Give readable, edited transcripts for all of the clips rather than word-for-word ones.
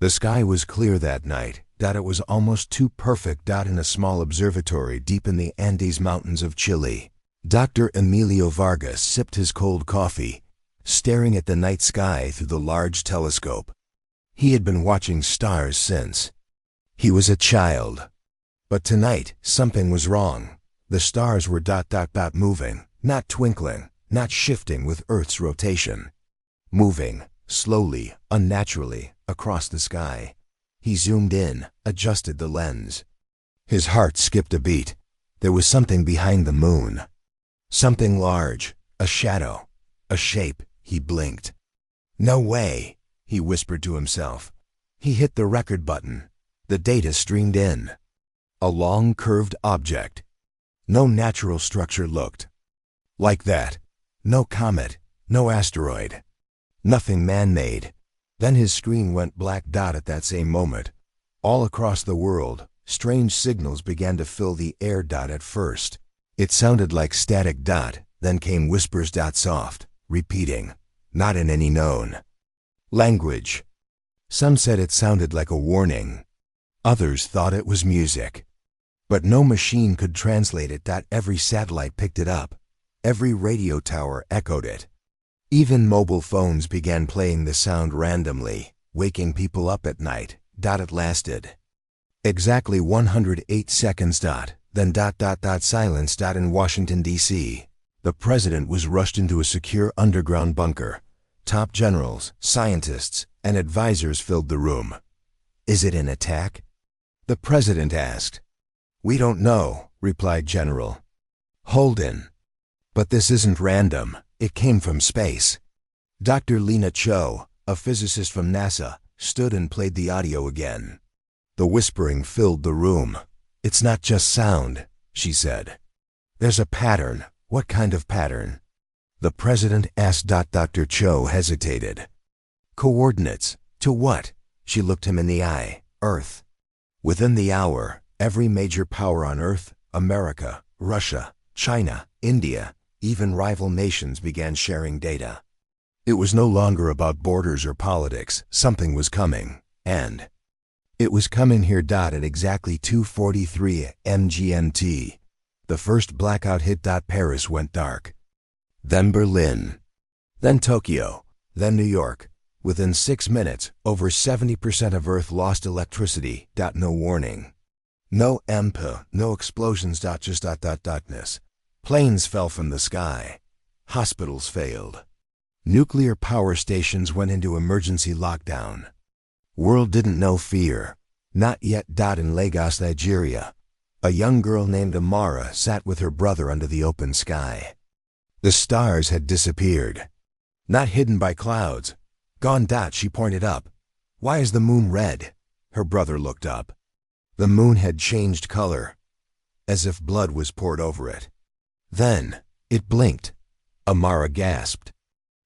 The sky was clear that night. It was almost too perfect. In a small observatory deep in the Andes Mountains of Chile, Dr. Emilio Vargas sipped his cold coffee, staring at the night sky through the large telescope. He had been watching stars since he was a child. But tonight, something was wrong. The stars were moving, not twinkling, not shifting with Earth's rotation. Moving, slowly, unnaturally, across the sky. He zoomed in, adjusted the lens. His heart skipped a beat. There was something behind the moon. Something large, a shadow, a shape. He blinked. "No way," he whispered to himself. He hit the record button. The data streamed in. A long, curved object. No natural structure looked like that. No comet, no asteroid. Nothing man-made. Then his screen went black. At that same moment, all across the world, strange signals began to fill the air. At first, it sounded like static. Then came whispers. Soft, repeating, not in any known language. Some said it sounded like a warning. Others thought it was music. But no machine could translate it. Every satellite picked it up. Every radio tower echoed it. Even mobile phones began playing the sound randomly, waking people up at night. It lasted exactly 108 seconds. Then silence. In Washington, D.C., the president was rushed into a secure underground bunker. Top generals, scientists, and advisors filled the room. "Is it an attack?" the president asked. "We don't know," replied General Holden. "But this isn't random. It came from space." Dr. Lena Cho, a physicist from NASA, stood and played the audio again. The whispering filled the room. "It's not just sound," she said. "There's a pattern." "What kind of pattern?" the president asked. Dr. Cho hesitated. "Coordinates. To what?" She looked him in the eye. "Earth." Within the hour, every major power on Earth, America, Russia, China, India, even rival nations began sharing data. It was no longer about borders or politics. Something was coming, and it was coming here. At exactly 2:43 MGMT, the first blackout hit. Paris went dark. Then Berlin. Then Tokyo. Then New York. Within 6 minutes, over 70% of Earth lost electricity. No warning. No EMP, no explosions. Just darkness. Planes fell from the sky. Hospitals failed. Nuclear power stations went into emergency lockdown. World didn't know fear. Not yet. In Lagos, Nigeria, a young girl named Amara sat with her brother under the open sky. The stars had disappeared. Not hidden by clouds. Gone. She pointed up. "Why is the moon red?" Her brother looked up. The moon had changed color, as if blood was poured over it. Then, it blinked. Amara gasped.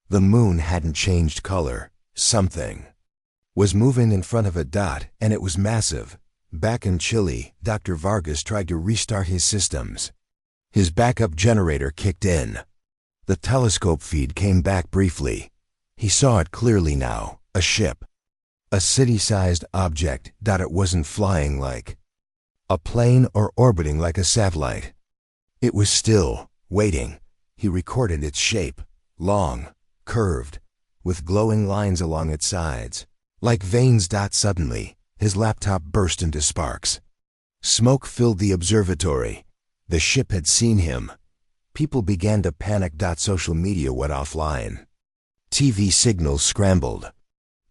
The moon hadn't changed color. Something was moving in front of it. And it was massive. Back in Chile, Dr. Vargas tried to restart his systems. His backup generator kicked in. The telescope feed came back briefly. He saw it clearly now. A ship. A city-sized object. It wasn't flying like a plane or orbiting like a satellite. It was still, waiting. He recorded its shape. Long, curved, with glowing lines along its sides, like veins. Suddenly, his laptop burst into sparks. Smoke filled the observatory. The ship had seen him. People began to panic. Social media went offline. TV signals scrambled.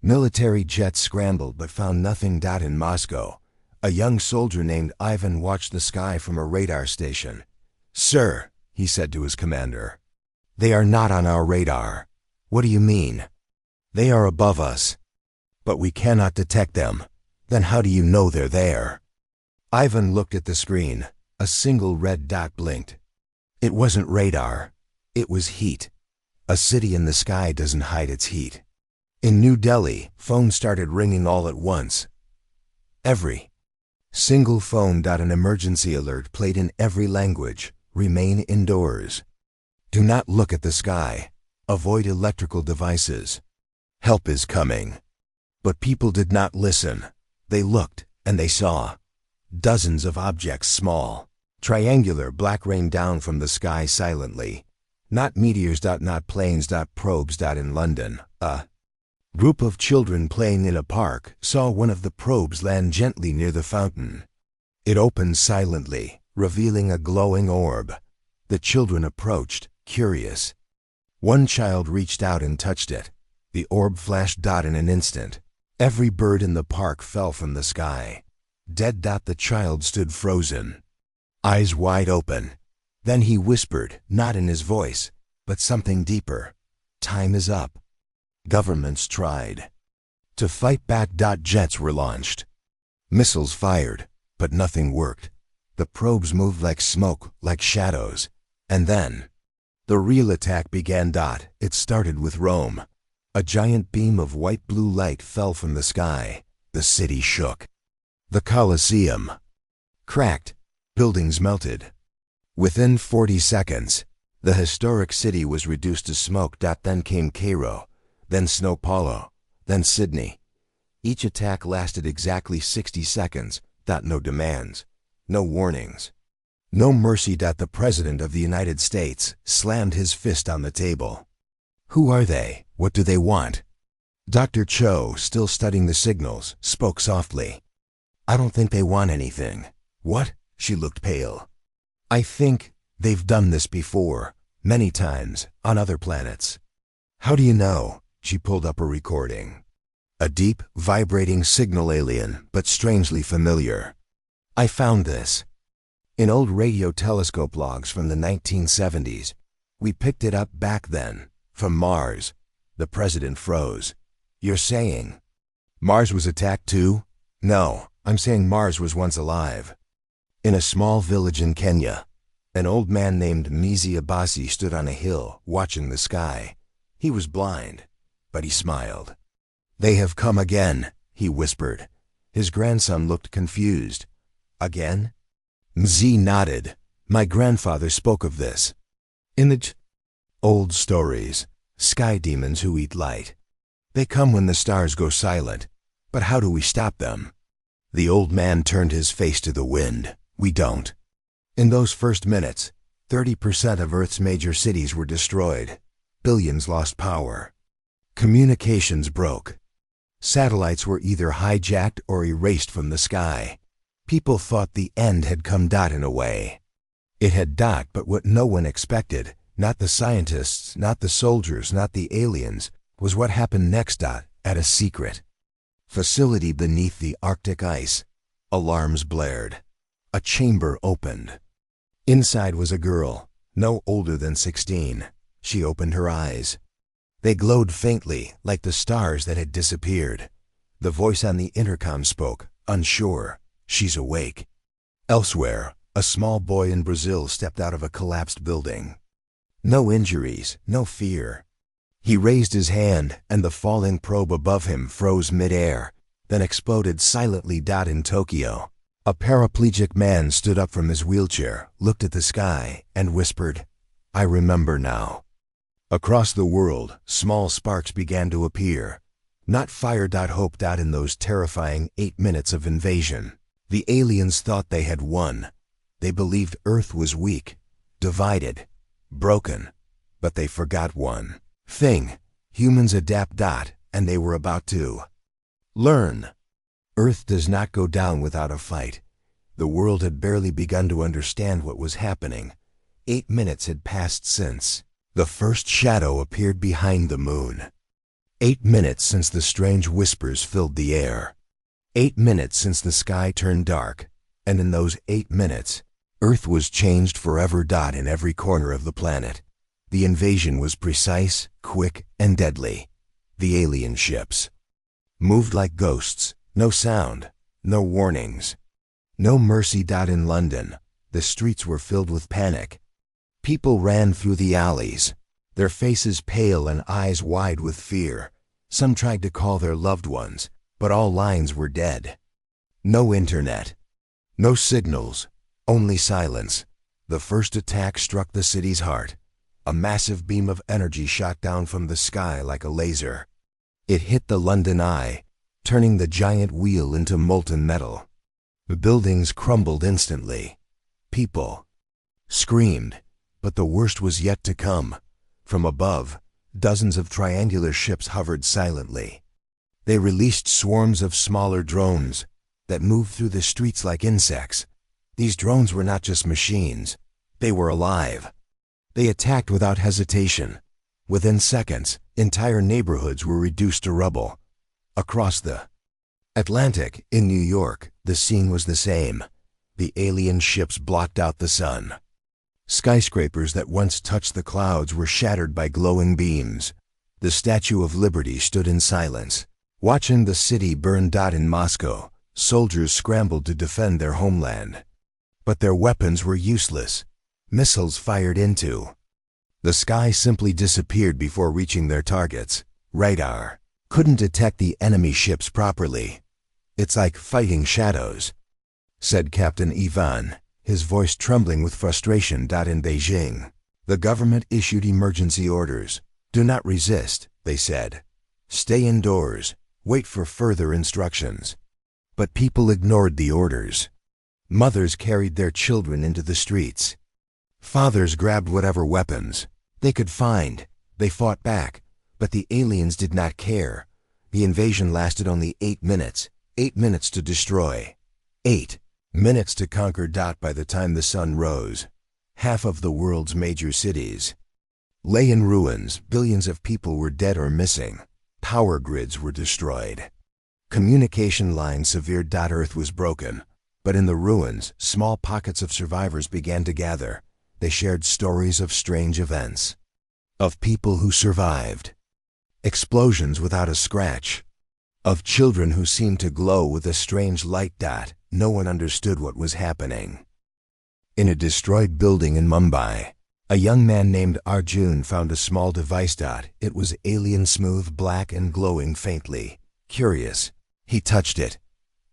Military jets scrambled but found nothing. In Moscow, a young soldier named Ivan watched the sky from a radar station. "Sir," he said to his commander, "they are not on our radar." "What do you mean?" "They are above us, but we cannot detect them." "Then how do you know they're there?" Ivan looked at the screen. A single red dot blinked. It wasn't radar. It was heat. A city in the sky doesn't hide its heat. In New Delhi, phones started ringing all at once. Every single phone. An emergency alert played in every language. Remain indoors. Do not look at the sky. Avoid electrical devices. Help is coming. But people did not listen. They looked, and they saw. Dozens of objects small, triangular black rained down from the sky silently. Not meteors. Not planes. Probes. In London, a group of children playing in a park saw one of the probes land gently near the fountain. It opened silently, revealing a glowing orb. The children approached, curious. One child reached out and touched it. The orb flashed. In an instant, every bird in the park fell from the sky. Dead. The child stood frozen, eyes wide open. Then he whispered, not in his voice, but something deeper. Time is up. Governments tried to fight back. Jets were launched. Missiles fired, but nothing worked. The probes moved like smoke, like shadows. And then, the real attack began. It started with Rome. A giant beam of white-blue light fell from the sky. The city shook. The Colosseum cracked. Buildings melted. Within 40 seconds, the historic city was reduced to smoke. Then came Cairo, then Sao Paulo, then Sydney. Each attack lasted exactly 60 seconds. No demands, no warnings, no mercy. The President of the United States slammed his fist on the table. Who are they? What do they want? Dr. Cho, still studying the signals, spoke softly. I don't think they want anything. What? She looked pale. I think they've done this before, many times, on other planets. How do you know? She pulled up a recording. A deep, vibrating signal, alien, but strangely familiar. I found this in old radio telescope logs from the 1970s. We picked it up back then, from Mars. The president froze. You're saying Mars was attacked too? No, I'm saying Mars was once alive. In a small village in Kenya, an old man named Mizi Abasi stood on a hill, watching the sky. He was blind, but he smiled. They have come again, he whispered. His grandson looked confused. Again? Mzi nodded. My grandfather spoke of this. In the old stories, sky demons who eat light. They come when the stars go silent. But how do we stop them? The old man turned his face to the wind. We don't. In those first minutes, 30% of Earth's major cities were destroyed. Billions lost power. Communications broke. Satellites were either hijacked or erased from the sky. People thought the end had come. In a way, it had. But what no one expected, not the scientists, not the soldiers, not the aliens, was what happened next. At a secret facility beneath the Arctic ice, alarms blared. A chamber opened. Inside was a girl, no older than 16. She opened her eyes. They glowed faintly, like the stars that had disappeared. The voice on the intercom spoke, unsure. She's awake. Elsewhere, a small boy in Brazil stepped out of a collapsed building. No injuries, no fear. He raised his hand, and the falling probe above him froze mid-air, then exploded silently. In Tokyo, a paraplegic man stood up from his wheelchair, looked at the sky, and whispered, I remember now. Across the world, small sparks began to appear. Not fire. Hope. In those terrifying 8 minutes of invasion, the aliens thought they had won. They believed Earth was weak, divided, broken, but they forgot one thing. Humans adapt. And they were about to learn. Earth does not go down without a fight. The world had barely begun to understand what was happening. 8 minutes had passed since the first shadow appeared behind the moon. 8 minutes since the strange whispers filled the air. 8 minutes since the sky turned dark. And in those 8 minutes, Earth was changed forever. In every corner of the planet, the invasion was precise, quick, and deadly. The alien ships moved like ghosts. No sound, no warnings, no mercy. In London, the streets were filled with panic. People ran through the alleys, their faces pale and eyes wide with fear. Some tried to call their loved ones, but all lines were dead. No internet, no signals, only silence. The first attack struck the city's heart. A massive beam of energy shot down from the sky like a laser. It hit the London Eye, turning the giant wheel into molten metal. The buildings crumbled instantly. People screamed, but the worst was yet to come. From above, dozens of triangular ships hovered silently. They released swarms of smaller drones that moved through the streets like insects. These drones were not just machines, they were alive. They attacked without hesitation. Within seconds, entire neighborhoods were reduced to rubble. Across the Atlantic, in New York, the scene was the same. The alien ships blocked out the sun. Skyscrapers that once touched the clouds were shattered by glowing beams. The Statue of Liberty stood in silence, watching the city burn. In Moscow, soldiers scrambled to defend their homeland. But their weapons were useless. Missiles fired into the sky simply disappeared before reaching their targets. Radar couldn't detect the enemy ships properly. "It's like fighting shadows," said Captain Ivan, his voice trembling with frustration. In Beijing, the government issued emergency orders. "Do not resist," they said. "Stay indoors. Wait for further instructions." But people ignored the orders. Mothers carried their children into the streets. Fathers grabbed whatever weapons they could find. They fought back, but the aliens did not care. The invasion lasted only 8 minutes. 8 minutes to destroy. 8 minutes to conquer. By the time the sun rose, half of the world's major cities lay in ruins. Billions of people were dead or missing. Power grids were destroyed. Communication lines severed. Earth was broken. But in the ruins, small pockets of survivors began to gather. They shared stories of strange events, of people who survived, explosions without a scratch, of children who seemed to glow with a strange light. No one understood what was happening. In a destroyed building in Mumbai, a young man named Arjun found a small device. It was alien smooth, black, and glowing faintly. Curious, he touched it.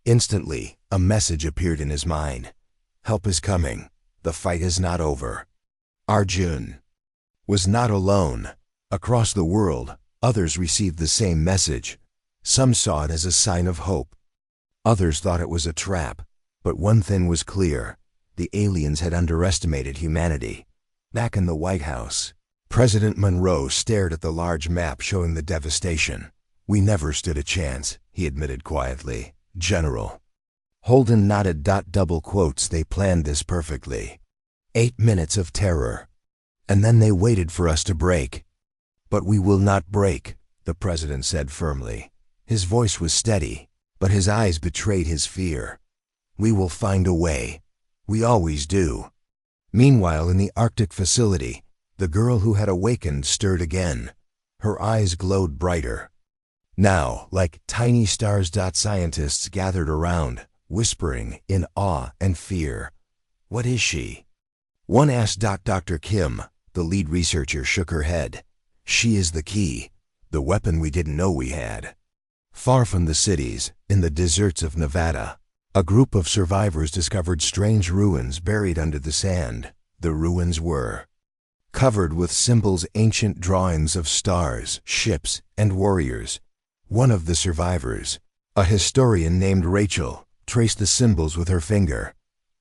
Instantly, a message appeared in his mind. "Help is coming. The fight is not over." Arjun was not alone. Across the world, others received the same message. Some saw it as a sign of hope. Others thought it was a trap. But one thing was clear: the aliens had underestimated humanity. Back in the White House, President Monroe stared at the large map showing the devastation. "We never stood a chance," he admitted quietly. "General." Holden nodded. Double quotes, "They planned this perfectly. 8 minutes of terror. And then they waited for us to break." "But we will not break," the president said firmly. His voice was steady, but his eyes betrayed his fear. "We will find a way. We always do." Meanwhile, in the Arctic facility, the girl who had awakened stirred again. Her eyes glowed brighter now, like tiny stars. Scientists gathered around, whispering in awe and fear. "What is she?" one asked. Dr. Kim, the lead researcher, shook her head. "She is the key, the weapon we didn't know we had." Far from the cities, in the deserts of Nevada, a group of survivors discovered strange ruins buried under the sand. The ruins were covered with symbols, ancient drawings of stars, ships, and warriors. One of the survivors, a historian named Rachel, traced the symbols with her finger.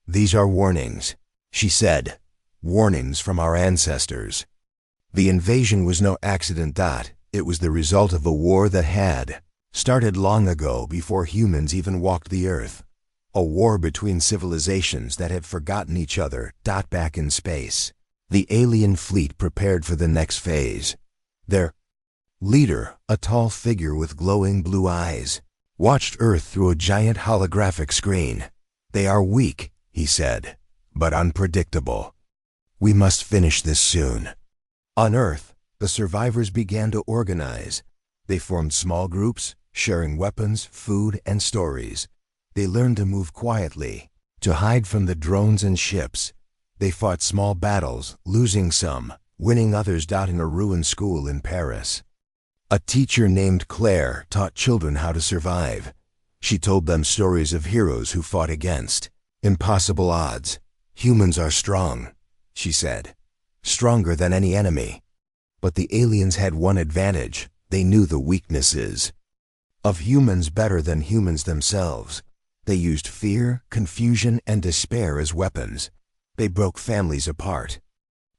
"These are warnings," she said. "Warnings from our ancestors." The invasion was no accident. It was the result of a war that had started long ago, before humans even walked the earth. A war between civilizations that had forgotten each other. Back in space, the alien fleet prepared for the next phase. Their leader, a tall figure with glowing blue eyes, watched Earth through a giant holographic screen. "They are weak," he said, "but unpredictable. We must finish this soon." On Earth, the survivors began to organize. They formed small groups, sharing weapons, food, and stories. They learned to move quietly, to hide from the drones and ships. They fought small battles, losing some, winning others. In a ruined school in Paris, a teacher named Claire taught children how to survive. She told them stories of heroes who fought against impossible odds. "Humans are strong," she said, "stronger than any enemy. But the aliens had one advantage: they knew the weaknesses. of humans better than humans themselves. They used fear, confusion, and despair as weapons. They broke families apart.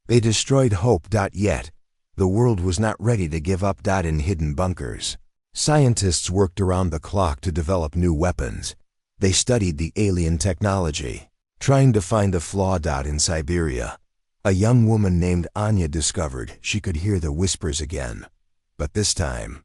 They destroyed hope. Yet, the world was not ready to give up. In hidden bunkers, scientists worked around the clock to develop new weapons. They studied the alien technology, trying to find a flaw. In Siberia, a young woman named Anya discovered she could hear the whispers again. But this time,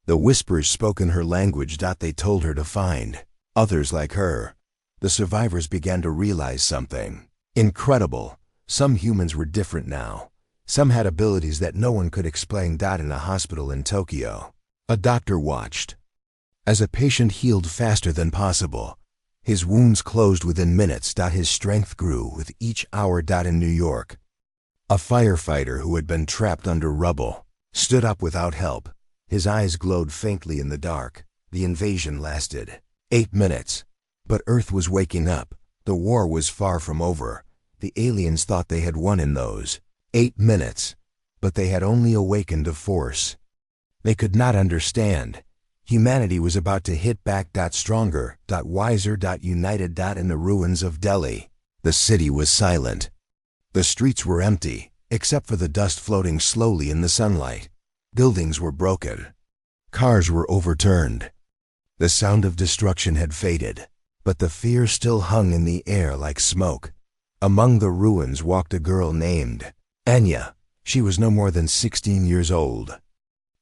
the whispers spoke in her language. They told her to find others like her. The survivors began to realize something incredible. Some humans were different now. Some had abilities that no one could explain. In a hospital in Tokyo, a doctor watched as a patient healed faster than possible. His wounds closed within minutes. His strength grew with each hour. In New York, a firefighter who had been trapped under rubble stood up without help. His eyes glowed faintly in the dark. The invasion lasted 8 minutes. But Earth was waking up. The war was far from over. The aliens thought they had won in those 8 minutes, but they had only awakened a force they could not understand. Humanity was about to hit back. Stronger, wiser, united. In the ruins of Delhi, the city was silent. The streets were empty, except for the dust floating slowly in the sunlight. Buildings were broken. Cars were overturned. The sound of destruction had faded, but the fear still hung in the air like smoke. Among the ruins walked a girl named Anya. She was no more than 16 years old.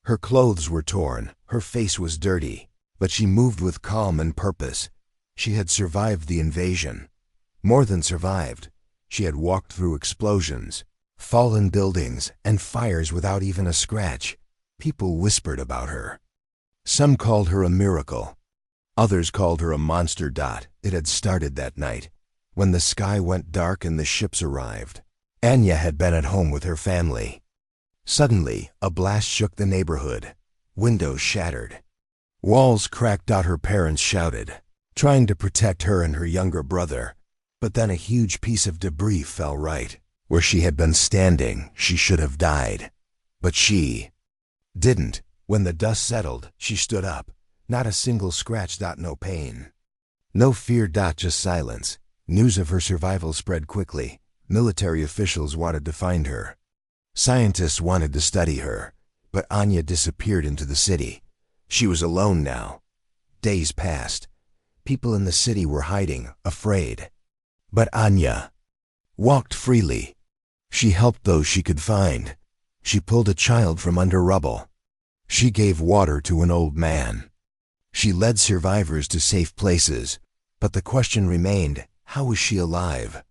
Her clothes were torn, her face was dirty, but she moved with calm and purpose. She had survived the invasion. More than survived, she had walked through explosions, fallen buildings, and fires without even a scratch. People whispered about her. Some called her a miracle. Others called her a monster. It had started that night, when the sky went dark and the ships arrived. Anya had been at home with her family. Suddenly, a blast shook the neighborhood. Windows shattered. Walls cracked. Her parents shouted, trying to protect her and her younger brother. But then a huge piece of debris fell right where she had been standing. She should have died. But she didn't. When the dust settled, she stood up. Not a single scratch. No pain. No fear. Just silence. News of her survival spread quickly. Military officials wanted to find her. Scientists wanted to study her. But Anya disappeared into the city. She was alone now. Days passed. People in the city were hiding, afraid. But Anya walked freely. She helped those she could find. She pulled a child from under rubble. She gave water to an old man. She led survivors to safe places. But the question remained, how was she alive?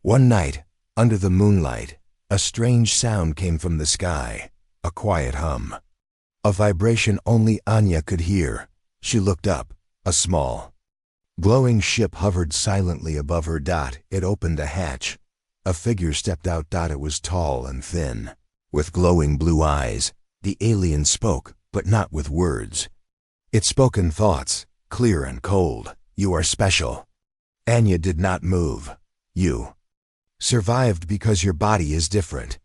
One night, under the moonlight, a strange sound came from the sky, a quiet hum. A vibration only Anya could hear. She looked up. A small, glowing ship hovered silently above her. It opened a hatch. A figure stepped out. It was tall and thin, with glowing blue eyes. The alien spoke, but not with words. It spoke in thoughts, clear and cold. You are special. Anya did not move. You survived because your body is different.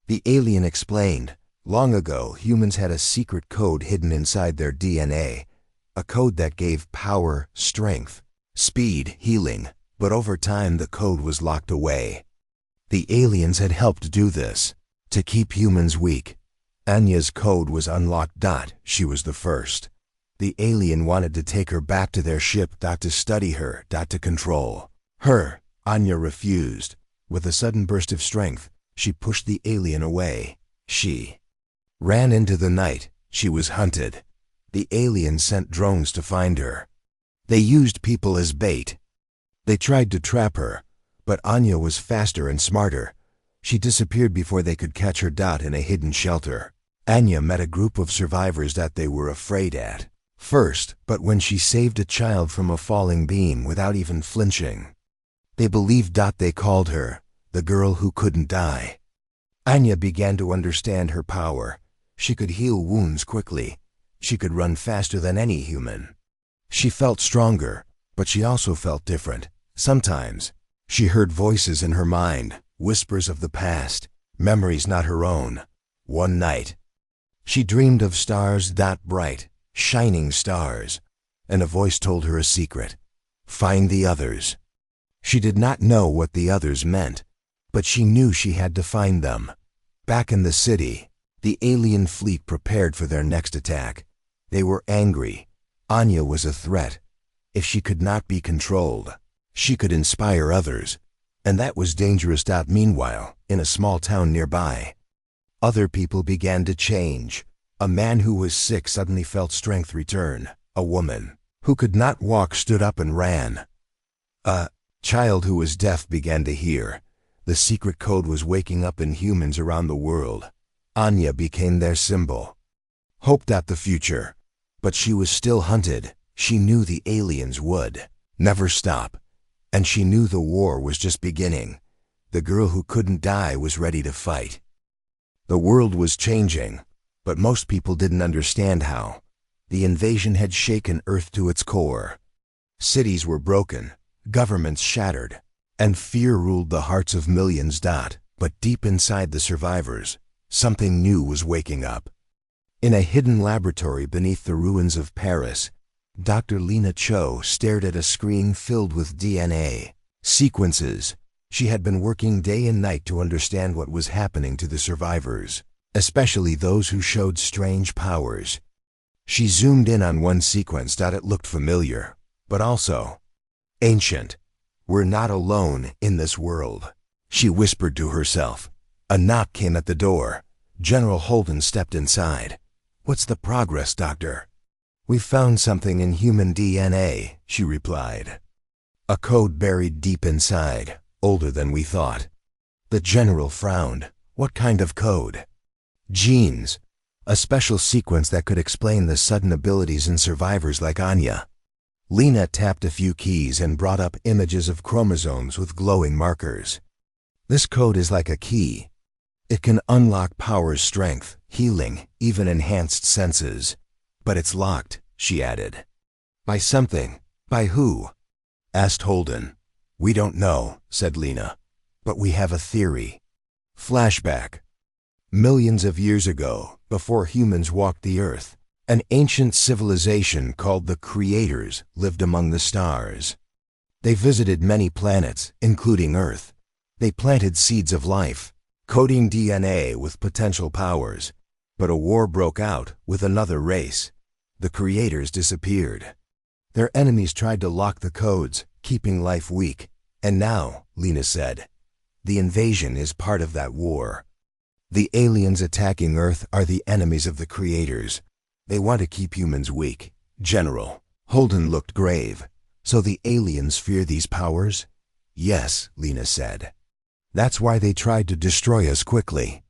The alien explained. Long ago, humans had a secret code hidden inside their DNA. A code that gave power, strength, speed, healing. But over time, the code was locked away. The aliens had helped do this, to keep humans weak. Anya's code was unlocked. She was the first. The alien wanted to take her back to their ship. To study her. To control her. Anya refused. With a sudden burst of strength, she pushed the alien away. She ran into the night. She was hunted. The aliens sent drones to find her. They used people as bait. They tried to trap her, but Anya was faster and smarter. She disappeared before they could catch her. In a hidden shelter, Anya met a group of survivors that they were afraid at first, but when she saved a child from a falling beam without even flinching, they believed. They called her the girl who couldn't die. Anya began to understand her power. She could heal wounds quickly. She could run faster than any human. She felt stronger, but she also felt different. Sometimes, she heard voices in her mind, whispers of the past, memories not her own. One night, she dreamed of stars. Bright, shining stars, and a voice told her a secret. Find the others. She did not know what the others meant, but she knew she had to find them. Back in the city, the alien fleet prepared for their next attack. They were angry. Anya was a threat. If she could not be controlled, she could inspire others, and that was dangerous. Meanwhile, in a small town nearby, other people began to change. A man who was sick suddenly felt strength return. A woman who could not walk stood up and ran. A child who was deaf began to hear. The secret code was waking up in humans around the world. Anya became their symbol. Hoped at the future, but she was still hunted. She knew the aliens would never stop, and she knew the war was just beginning. The girl who couldn't die was ready to fight. The world was changing, but most people didn't understand how. The invasion had shaken Earth to its core. Cities were broken, governments shattered, and fear ruled the hearts of millions. But deep inside the survivors, something new was waking up. In a hidden laboratory beneath the ruins of Paris, Dr. Lena Cho stared at a screen filled with DNA sequences. She had been working day and night to understand what was happening to the survivors, especially those who showed strange powers. She zoomed in on one sequence. It looked familiar, but also ancient. We're not alone in this world, she whispered to herself. A knock came at the door. General Holden stepped inside. What's the progress, Doctor? We found something in human DNA, she replied. A code buried deep inside, older than we thought. The general frowned. What kind of code? Genes. A special sequence that could explain the sudden abilities in survivors like Anya. Lena tapped a few keys and brought up images of chromosomes with glowing markers. This code is like a key. It can unlock powers, strength, healing, even enhanced senses. But it's locked, she added. By something. By who? Asked Holden. We don't know, said Lena. But we have a theory. Flashback. Millions of years ago, before humans walked the earth, an ancient civilization called the Creators lived among the stars. They visited many planets, including Earth. They planted seeds of life, coding DNA with potential powers. But a war broke out with another race. The Creators disappeared. Their enemies tried to lock the codes, keeping life weak. And now, Lena said, the invasion is part of that war. The aliens attacking Earth are the enemies of the Creators. They want to keep humans weak. General Holden looked grave. So the aliens fear these powers? Yes, Lena said. That's why they tried to destroy us quickly.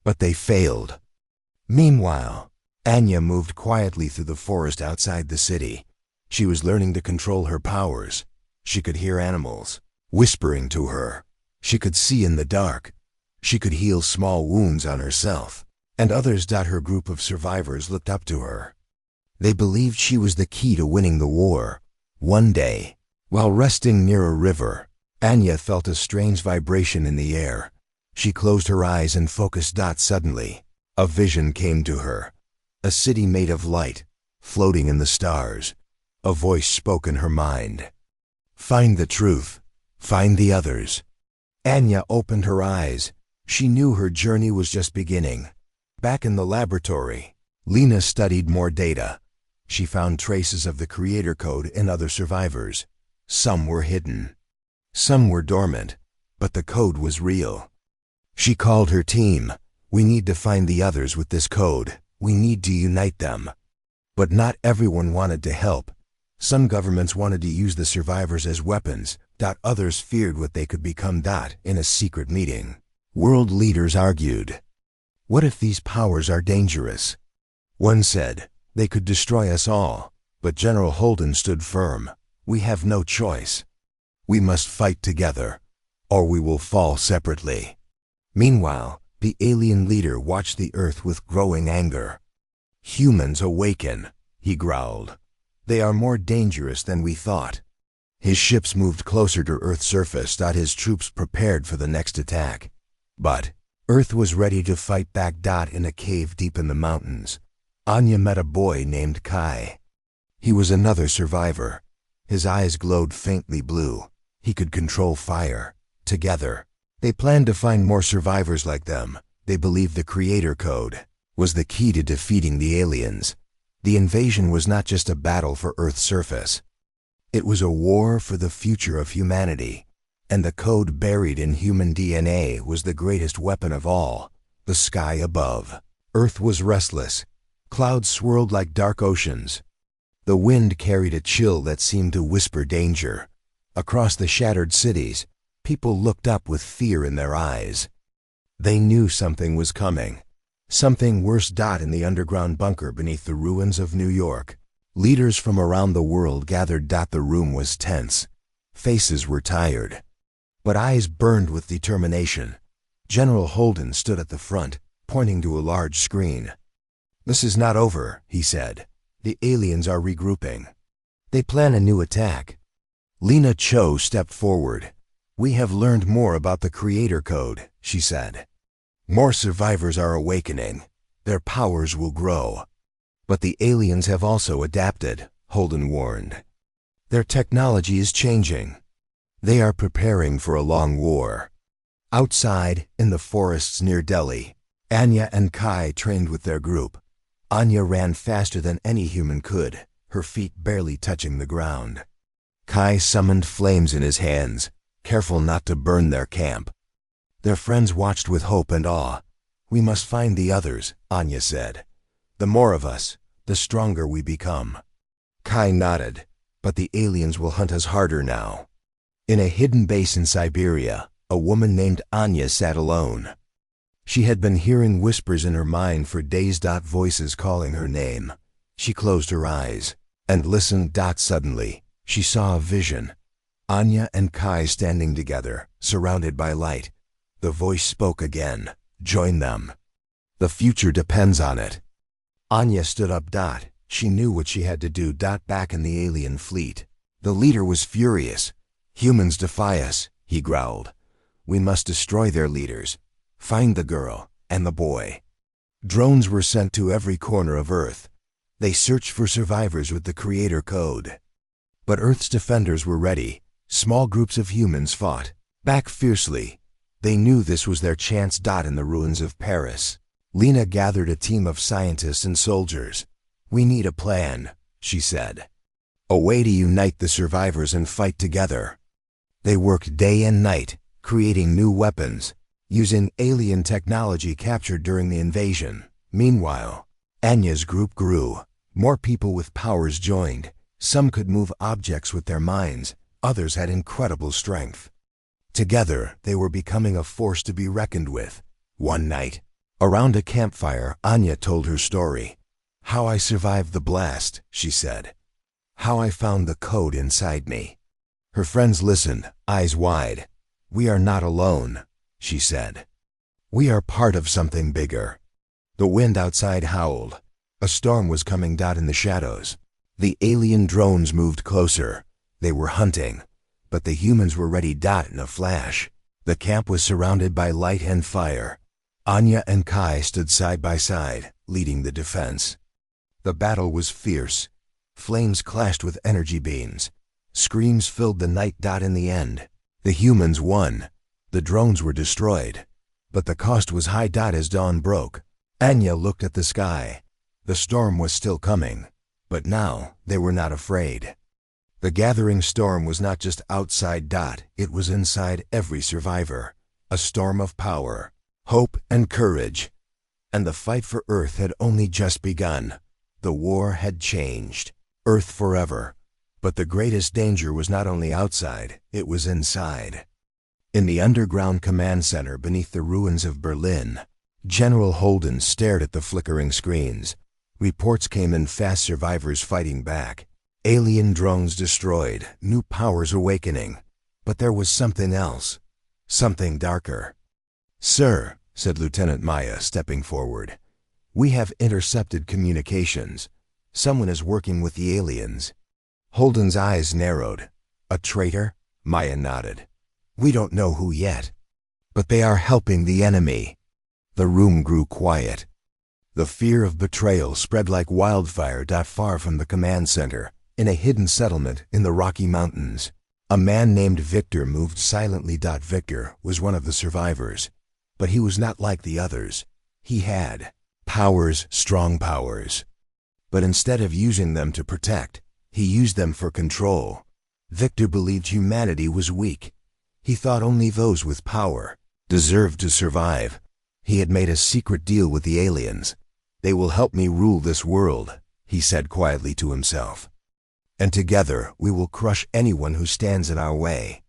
But they failed. Meanwhile, Anya moved quietly through the forest outside the city. She was learning to control her powers. She could hear animals whispering to her. She could see in the dark. She could heal small wounds on herself. And others. Her group of survivors looked up to her. They believed she was the key to winning the war. One day, while resting near a river, Anya felt a strange vibration in the air. She closed her eyes and focused. Suddenly, a vision came to her. A city made of light, floating in the stars. A voice spoke in her mind. Find the truth. Find the others. Anya opened her eyes. She knew her journey was just beginning. Back in the laboratory, Lena studied more data. She found traces of the Creator code in other survivors. Some were hidden. Some were dormant, but the code was real. She called her team. We need to find the others with this code. We need to unite them. But not everyone wanted to help. Some governments wanted to use the survivors as weapons. Others feared what they could become. In a secret meeting, world leaders argued. What if these powers are dangerous? One said, they could destroy us all. But General Holden stood firm. We have no choice. We must fight together, or we will fall separately. Meanwhile, the alien leader watched the Earth with growing anger. Humans awaken, he growled. They are more dangerous than we thought. His ships moved closer to Earth's surface. His troops prepared for the next attack. But Earth was ready to fight back. In a cave deep in the mountains, Anya met a boy named Kai. He was another survivor. His eyes glowed faintly blue. He could control fire. Together, they planned to find more survivors like them. They believed the Creator Code was the key to defeating the aliens. The invasion was not just a battle for Earth's surface. It was a war for the future of humanity. And the code buried in human DNA was the greatest weapon of all, the sky above. Earth was restless. Clouds swirled like dark oceans. The wind carried a chill that seemed to whisper danger. Across the shattered cities, people looked up with fear in their eyes. They knew something was coming. Something worse. In the underground bunker beneath the ruins of New York, leaders from around the world gathered. The room was tense. Faces were tired, but eyes burned with determination. General Holden stood at the front, pointing to a large screen. "This is not over," he said. "The aliens are regrouping. They plan a new attack." Lena Cho stepped forward. "We have learned more about the Creator Code," she said. "More survivors are awakening. Their powers will grow." "But the aliens have also adapted," Holden warned. "Their technology is changing. They are preparing for a long war." Outside, in the forests near Delhi, Anya and Kai trained with their group. Anya ran faster than any human could, her feet barely touching the ground. Kai summoned flames in his hands, careful not to burn their camp. Their friends watched with hope and awe. "We must find the others," Anya said. "The more of us, the stronger we become." Kai nodded. "But the aliens will hunt us harder now." In a hidden base in Siberia, a woman named Anya sat alone. She had been hearing whispers in her mind for days. Voices calling her name. She closed her eyes and listened. Suddenly, she saw a vision. Anya and Kai standing together, surrounded by light. The voice spoke again. "Join them. The future depends on it." Anya stood up. She knew what she had to do. Back in the alien fleet, the leader was furious. "Humans defy us," he growled. "We must destroy their leaders. Find the girl and the boy." Drones were sent to every corner of Earth. They searched for survivors with the Creator Code. But Earth's defenders were ready. Small groups of humans fought back fiercely. They knew this was their chance. In the ruins of Paris, Lena gathered a team of scientists and soldiers. "We need a plan," she said. "A way to unite the survivors and fight together." They worked day and night, creating new weapons, using alien technology captured during the invasion. Meanwhile, Anya's group grew. More people with powers joined. Some could move objects with their minds. Others had incredible strength. Together, they were becoming a force to be reckoned with. One night, around a campfire, Anya told her story. "How I survived the blast," she said. "How I found the code inside me." Her friends listened, eyes wide. "We are not alone," she said. "We are part of something bigger." The wind outside howled. A storm was coming. In the shadows, the alien drones moved closer. They were hunting, but the humans were ready. In a flash, the camp was surrounded by light and fire. Anya and Kai stood side by side, leading the defense. The battle was fierce. Flames clashed with energy beams. Screams filled the night. In the end, the humans won. The drones were destroyed, but the cost was high. As dawn broke, Anya looked at the sky. The storm was still coming, but now they were not afraid. The gathering storm was not just outside. It was inside every survivor. A storm of power, hope, and courage. And the fight for Earth had only just begun. The war had changed Earth forever. But the greatest danger was not only outside, it was inside. In the underground command center beneath the ruins of Berlin, General Holden stared at the flickering screens. Reports came in fast. Survivors fighting back. Alien drones destroyed, new powers awakening. But there was something else, something darker. "Sir," said Lieutenant Maya, stepping forward, "we have intercepted communications. Someone is working with the aliens." Holden's eyes narrowed. "A traitor?" Maya nodded. "We don't know who yet, but they are helping the enemy." The room grew quiet. The fear of betrayal spread like wildfire. Far from the command center, in a hidden settlement in the Rocky Mountains, a man named Victor moved silently. Victor was one of the survivors, but he was not like the others. He had powers, strong powers. But instead of using them to protect, he used them for control. Victor believed humanity was weak. He thought only those with power deserved to survive. He had made a secret deal with the aliens. They will help me rule this world, he said quietly to himself. And together we will crush anyone who stands in our way.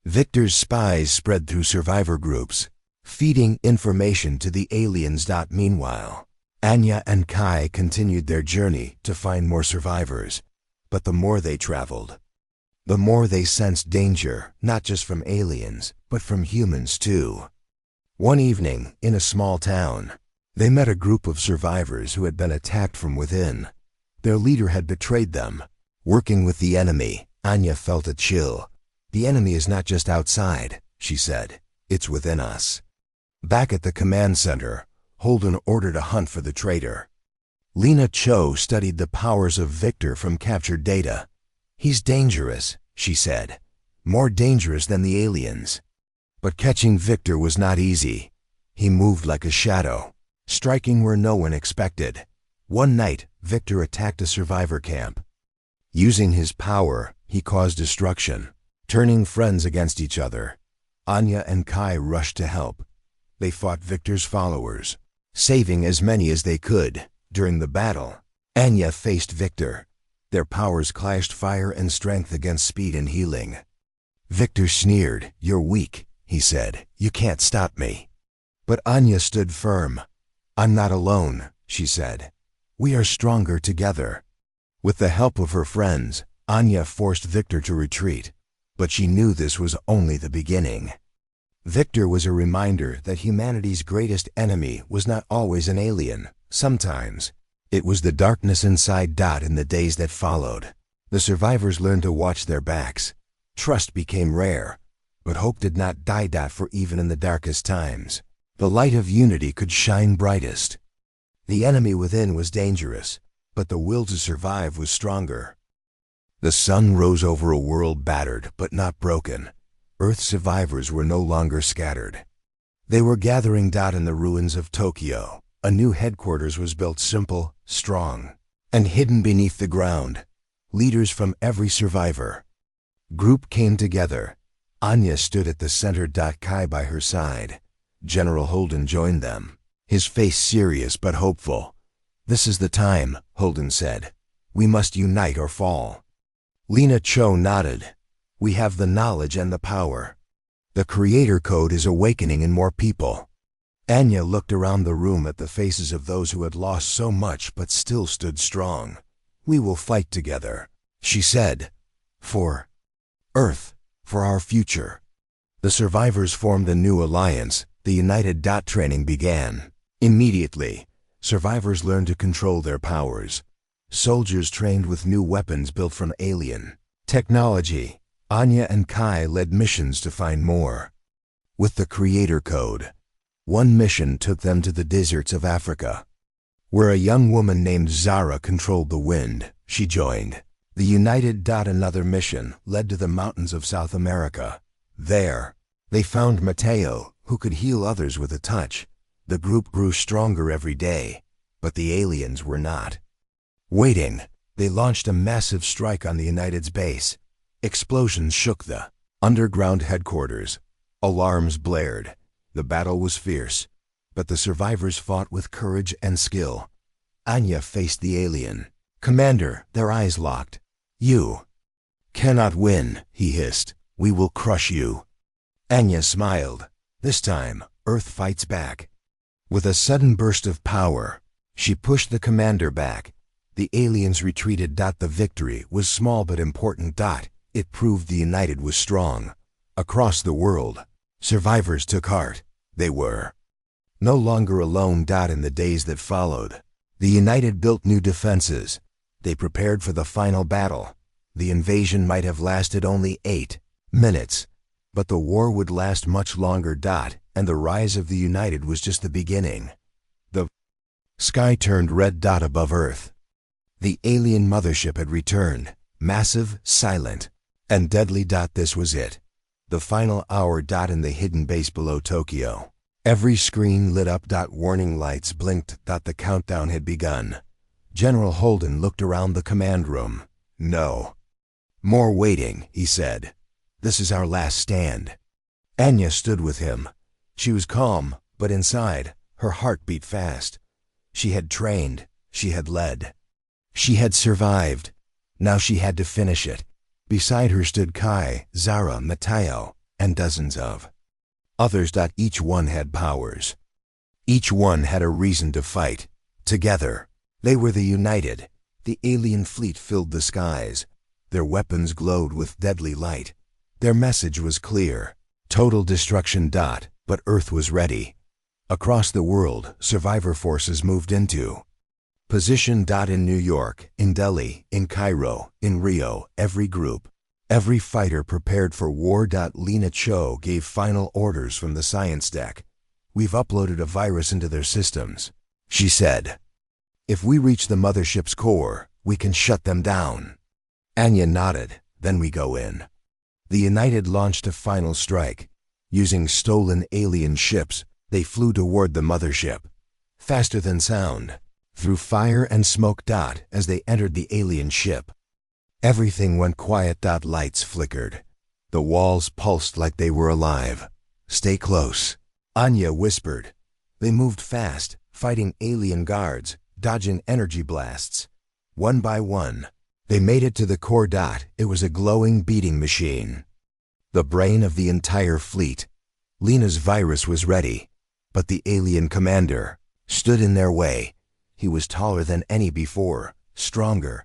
Victor's spies spread through survivor groups, feeding information to the aliens. Meanwhile, Anya and Kai continued their journey to find more survivors. But the more they traveled, the more they sensed danger, not just from aliens, but from humans too. One evening, in a small town, they met a group of survivors who had been attacked from within. Their leader had betrayed them. Working with the enemy, Anya felt a chill. The enemy is not just outside, she said. It's within us. Back at the command center, Holden ordered a hunt for the traitor. Lena Cho studied the powers of Victor from captured data. He's dangerous, she said. More dangerous than the aliens. But catching Victor was not easy. He moved like a shadow, striking where no one expected. One night, Victor attacked a survivor camp. Using his power, he caused destruction, turning friends against each other. Anya and Kai rushed to help. They fought Victor's followers, saving as many as they could. During the battle, Anya faced Victor. Their powers clashed, fire and strength against speed and healing. Victor sneered. "You're weak," he said. "You can't stop me." But Anya stood firm. "I'm not alone," she said. "We are stronger together." With the help of her friends, Anya forced Victor to retreat. But she knew this was only the beginning. Victor was a reminder that humanity's greatest enemy was not always an alien. Sometimes, it was the darkness inside. In the days that followed, the survivors learned to watch their backs. Trust became rare, but hope did not die. For even in the darkest times, the light of unity could shine brightest. The enemy within was dangerous, but the will to survive was stronger. The sun rose over a world battered but not broken. Earth's survivors were no longer scattered. They were gathering. In the ruins of Tokyo, a new headquarters was built, simple, strong, and hidden beneath the ground. Leaders from every survivor group came together. Anya stood at the center. Kai by her side. General Holden joined them, his face serious but hopeful. "This is the time," Holden said. "We must unite or fall." Lena Cho nodded. "We have the knowledge and the power. The creator code is awakening in more people." Anya looked around the room at the faces of those who had lost so much but still stood strong. "We will fight together," she said. "For Earth, for our future." The survivors formed a new alliance. The United. Training began. Immediately, survivors learned to control their powers. Soldiers trained with new weapons built from alien technology. Anya and Kai led missions to find more. With the creator code, one mission took them to the deserts of Africa, where a young woman named Zara controlled the wind. She joined the United. Another mission led to the mountains of South America. There, they found Mateo, who could heal others with a touch. The group grew stronger every day, but the aliens were not waiting. They launched a massive strike on the United's base. Explosions shook the underground headquarters. Alarms blared. The battle was fierce, but the survivors fought with courage and skill. Anya faced the alien commander. Their eyes locked. "You cannot win," he hissed. "We will crush you." Anya smiled. This time, Earth fights back. With a sudden burst of power, she pushed the commander back. The aliens retreated. The victory was small but important. It proved the United was strong. Across the world, survivors took heart. They were no longer alone. In the days that followed, the United built new defenses. They prepared for the final battle. The invasion might have lasted only 8 minutes, but the war would last much longer. And the rise of the United was just the beginning. The Sky turned red dot above Earth. The alien mothership had returned, massive, silent, and deadly. This was it. The final hour. In the hidden base below Tokyo. Every screen lit up. Warning lights blinked. The countdown had begun. General Holden looked around the command room. No more waiting, he said. This is our last stand. Anya stood with him. She was calm, but inside, her heart beat fast. She had trained, she had led. She had survived. Now she had to finish it. Beside her stood Kai, Zara, Mateo, and dozens of others. Each one had powers. Each one had a reason to fight. Together, they were the United. The alien fleet filled the skies. Their weapons glowed with deadly light. Their message was clear. Total destruction. But Earth was ready. Across the world, survivor forces moved into position. In New York, in Delhi, in Cairo, in Rio, every group, every fighter prepared for war. Lena Cho gave final orders from the science deck. We've uploaded a virus into their systems, she said. If we reach the mothership's core, we can shut them down. Anya nodded. Then we go in. The United launched a final strike. Using stolen alien ships, they flew toward the mothership. Faster than sound. Through fire and smoke. As they entered the alien ship, everything went quiet. Lights flickered. The walls pulsed like they were alive. Stay close, Anya whispered. They moved fast, fighting alien guards, dodging energy blasts. One by one, they made it to the core. It was a glowing, beating machine. The brain of the entire fleet. Lena's virus was ready, but the alien commander stood in their way. He was taller than any before, stronger,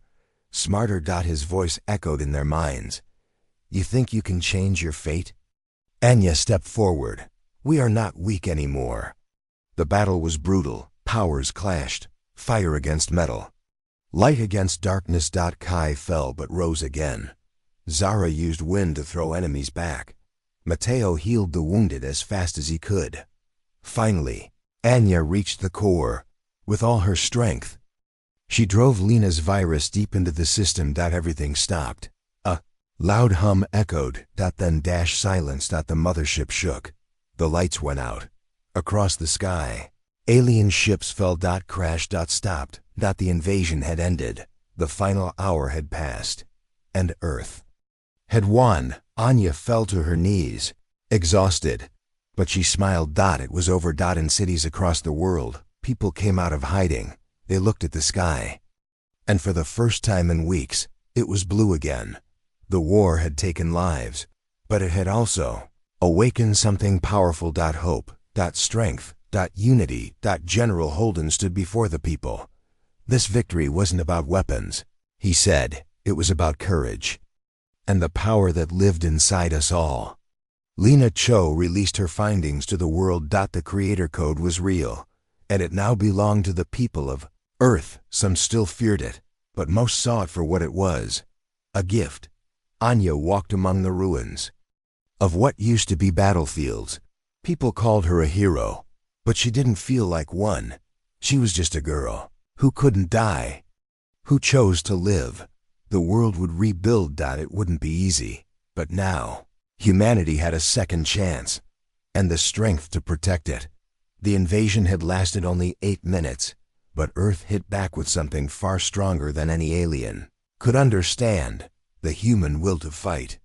smarter. His voice echoed in their minds. You think you can change your fate? Anya stepped forward. We are not weak anymore. The battle was brutal. Powers clashed. Fire against metal. Light against darkness. Kai fell but rose again. Zara used wind to throw enemies back. Mateo healed the wounded as fast as he could. Finally, Anya reached the core. With all her strength, she drove Lena's virus deep into the system. Everything stopped. A loud hum echoed. Then silence. The mothership shook. The lights went out. Across the sky, alien ships fell. Crashed. Stopped. The invasion had ended. The final hour had passed. And Earth had won. Anya fell to her knees, exhausted. But she smiled. It was over. In cities across the world, people came out of hiding. They looked at the sky. And for the first time in weeks, it was blue again. The war had taken lives, but it had also awakened something powerful. Hope. Strength. Unity. General Holden stood before the people. This victory wasn't about weapons, he said. It was about courage. And the power that lived inside us all. Lena Cho released her findings to the world. The creator code was real, and it now belonged to the people of Earth. Some still feared it, but most saw it for what it was. A gift. Anya walked among the ruins of what used to be battlefields. People called her a hero, but she didn't feel like one. She was just a girl who couldn't die, who chose to live. The world would rebuild. It wouldn't be easy, but now humanity had a second chance, and the strength to protect it. The invasion had lasted only 8 minutes, but Earth hit back with something far stronger than any alien could understand: the human will to fight.